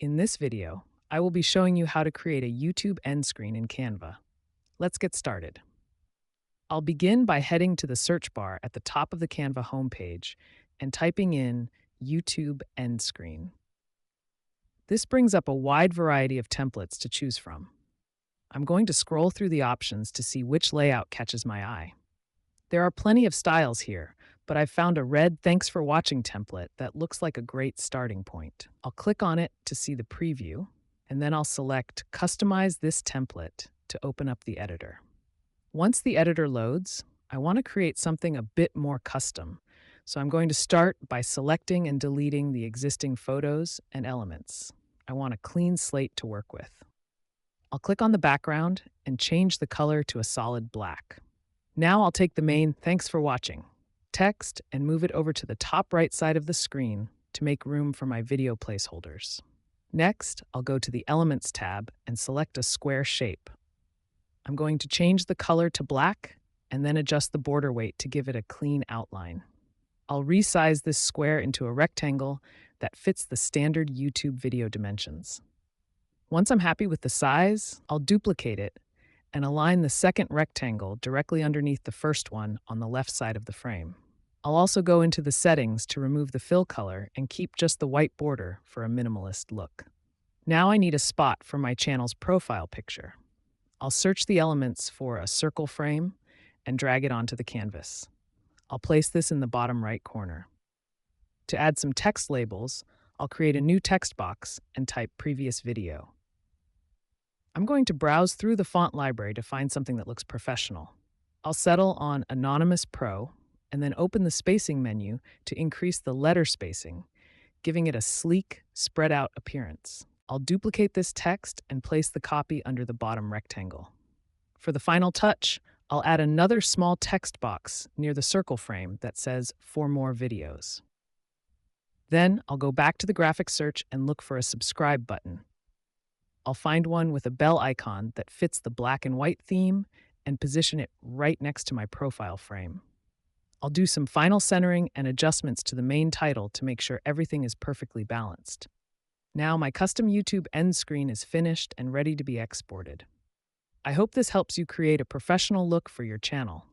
In this video, I will be showing you how to create a YouTube end screen in Canva. Let's get started. I'll begin by heading to the search bar at the top of the Canva homepage and typing in YouTube end screen. This brings up a wide variety of templates to choose from. I'm going to scroll through the options to see which layout catches my eye. There are plenty of styles here, but I've found a red "Thanks for watching" template that looks like a great starting point. I'll click on it to see the preview, and then I'll select Customize this template to open up the editor. Once the editor loads, I want to create something a bit more custom, so I'm going to start by selecting and deleting the existing photos and elements. I want a clean slate to work with. I'll click on the background and change the color to a solid black. Now I'll take the main "Thanks for watching" text and move it over to the top right side of the screen to make room for my video placeholders. Next, I'll go to the Elements tab and select a square shape. I'm going to change the color to black and then adjust the border weight to give it a clean outline. I'll resize this square into a rectangle that fits the standard YouTube video dimensions. Once I'm happy with the size, I'll duplicate it and align the second rectangle directly underneath the first one on the left side of the frame. I'll also go into the settings to remove the fill color and keep just the white border for a minimalist look. Now I need a spot for my channel's profile picture. I'll search the elements for a circle frame and drag it onto the canvas. I'll place this in the bottom right corner. To add some text labels, I'll create a new text box and type "previous video." I'm going to browse through the font library to find something that looks professional. I'll settle on Anonymous Pro and then open the spacing menu to increase the letter spacing, giving it a sleek, spread out appearance. I'll duplicate this text and place the copy under the bottom rectangle. For the final touch, I'll add another small text box near the circle frame that says "For more videos." Then I'll go back to the graphic search and look for a subscribe button. I'll find one with a bell icon that fits the black and white theme and position it right next to my profile frame. I'll do some final centering and adjustments to the main title to make sure everything is perfectly balanced. Now my custom YouTube end screen is finished and ready to be exported. I hope this helps you create a professional look for your channel.